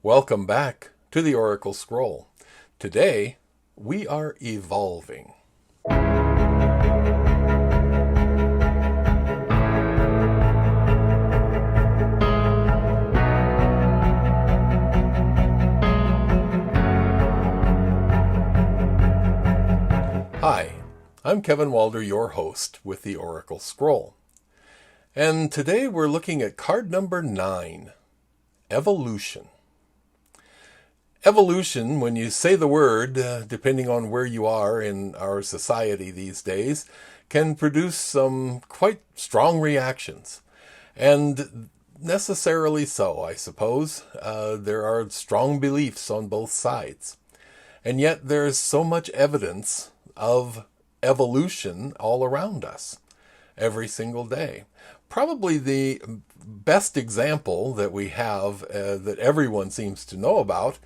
Welcome back to the Oracle Scroll. Today, we are evolving. Hi, I'm Kevin Walder, your host with the Oracle Scroll. And today we're looking at card number 9, Evolution. Evolution, when you say the word, depending on where you are in our society these days, can produce some quite strong reactions. And necessarily so, I suppose. There are strong beliefs on both sides. And yet there's so much evidence of evolution all around us every single day. Probably the best example that we have that everyone seems to know about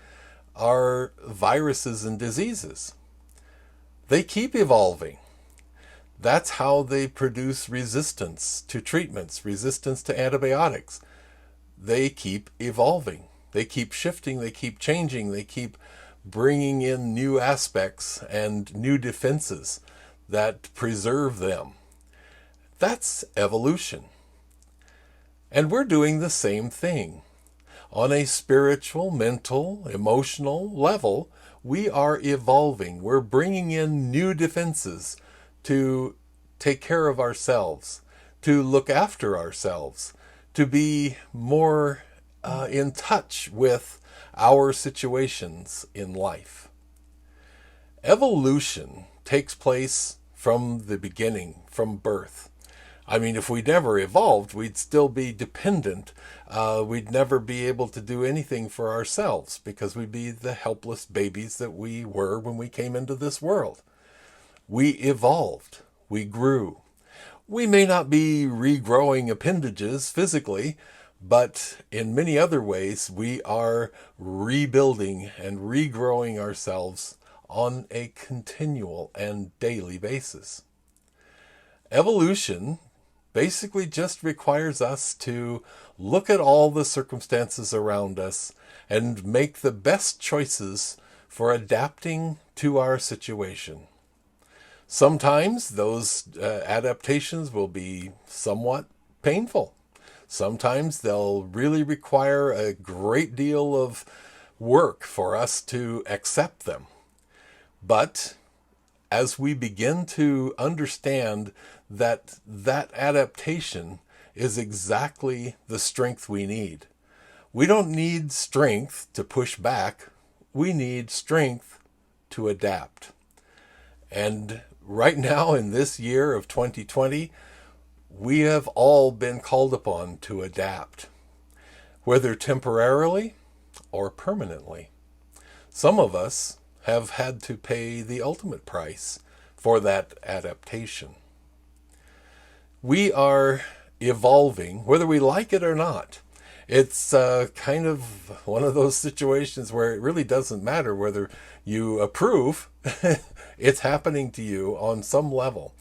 are viruses and diseases. They keep evolving. That's how they produce resistance to treatments, resistance to antibiotics. They keep evolving. They keep shifting. They keep changing. They keep bringing in new aspects and new defenses that preserve them. That's evolution. And we're doing the same thing. On a spiritual, mental, emotional level, we are evolving. We're bringing in new defenses to take care of ourselves, to look after ourselves, to be more in touch with our situations in life. Evolution takes place from the beginning, from birth. I mean, if we never evolved, we'd still be dependent. We'd never be able to do anything for ourselves because we'd be the helpless babies that we were when we came into this world. We evolved. We grew. We may not be regrowing appendages physically, but in many other ways, we are rebuilding and regrowing ourselves on a continual and daily basis. Evolution basically just requires us to look at all the circumstances around us and make the best choices for adapting to our situation. Sometimes those adaptations will be somewhat painful. Sometimes they'll really require a great deal of work for us to accept them. But as we begin to understand that adaptation is exactly the strength we need. We don't need strength to push back. We need strength to adapt. And right now in this year of 2020, we have all been called upon to adapt, whether temporarily or permanently. Some of us have had to pay the ultimate price for that adaptation. We are evolving, whether we like it or not. It's kind of one of those situations where it really doesn't matter whether you approve. It's happening to you on some level.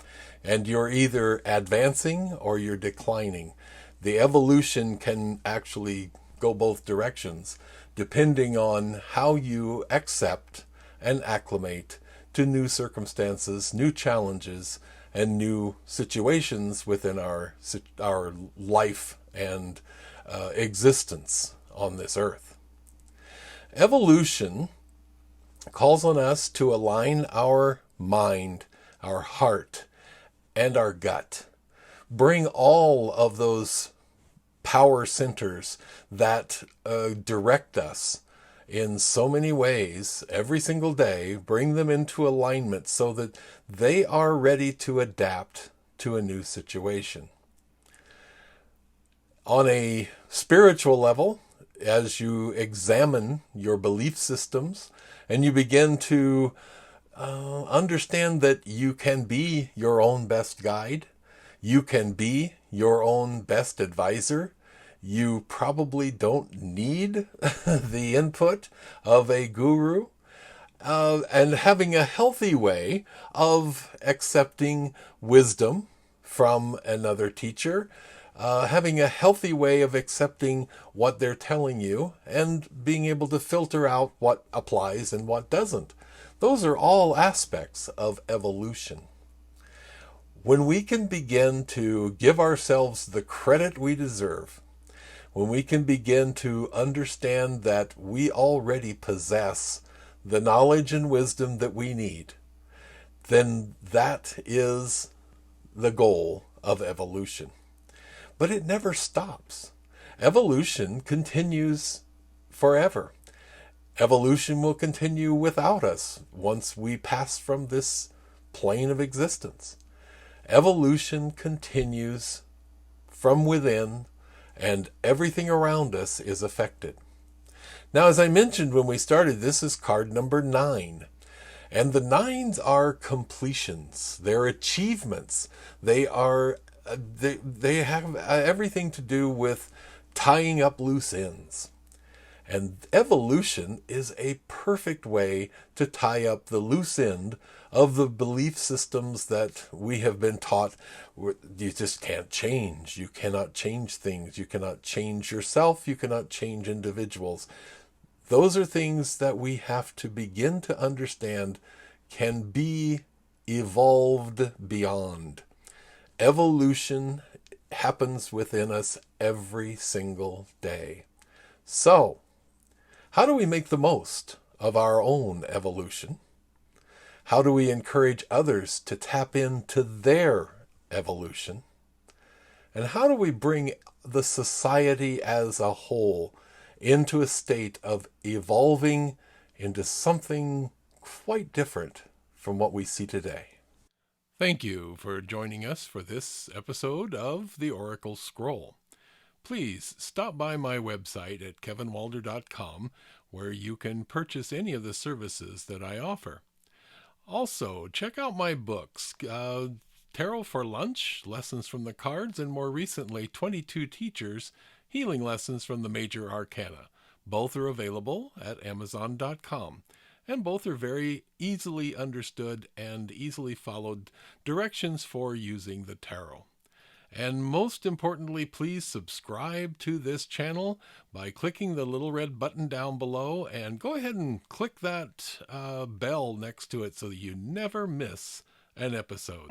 And you're either advancing or you're declining. The evolution can actually go both directions, depending on how you accept and acclimate to new circumstances, new challenges, and new situations within our life and existence on this earth. Evolution calls on us to align our mind, our heart, and our gut. Bring all of those power centers that direct us in so many ways every single day, bring them into alignment so that they are ready to adapt to a new situation. On a spiritual level, as you examine your belief systems and you begin to understand that you can be your own best guide, you can be your own best advisor, you probably don't need the input of a guru, and having a healthy way of accepting wisdom from another teacher, having a healthy way of accepting what they're telling you and being able to filter out what applies and what doesn't. Those are all aspects of evolution. When we can begin to give ourselves the credit we deserve, when we can begin to understand that we already possess the knowledge and wisdom that we need, then that is the goal of evolution. But it never stops. Evolution continues forever. Evolution will continue without us once we pass from this plane of existence. Evolution continues from within, and everything around us is affected. Now, as I mentioned when we started, this is card number 9. And the 9s are completions. They're achievements. They have everything to do with tying up loose ends. And evolution is a perfect way to tie up the loose end of the belief systems that we have been taught you just can't change. You cannot change things. You cannot change yourself. You cannot change individuals. Those are things that we have to begin to understand can be evolved beyond. Evolution happens within us every single day. So, how do we make the most of our own evolution? How do we encourage others to tap into their evolution? And how do we bring the society as a whole into a state of evolving into something quite different from what we see today? Thank you for joining us for this episode of The Oracle Scroll. Please stop by my website at kevinwalder.com, where you can purchase any of the services that I offer. Also, check out my books, Tarot for Lunch, Lessons from the Cards, and more recently, 22 Teachers, Healing Lessons from the Major Arcana. Both are available at amazon.com, and both are very easily understood and easily followed directions for using the tarot. And most importantly, please subscribe to this channel by clicking the little red button down below, and go ahead and click that bell next to it so that you never miss an episode.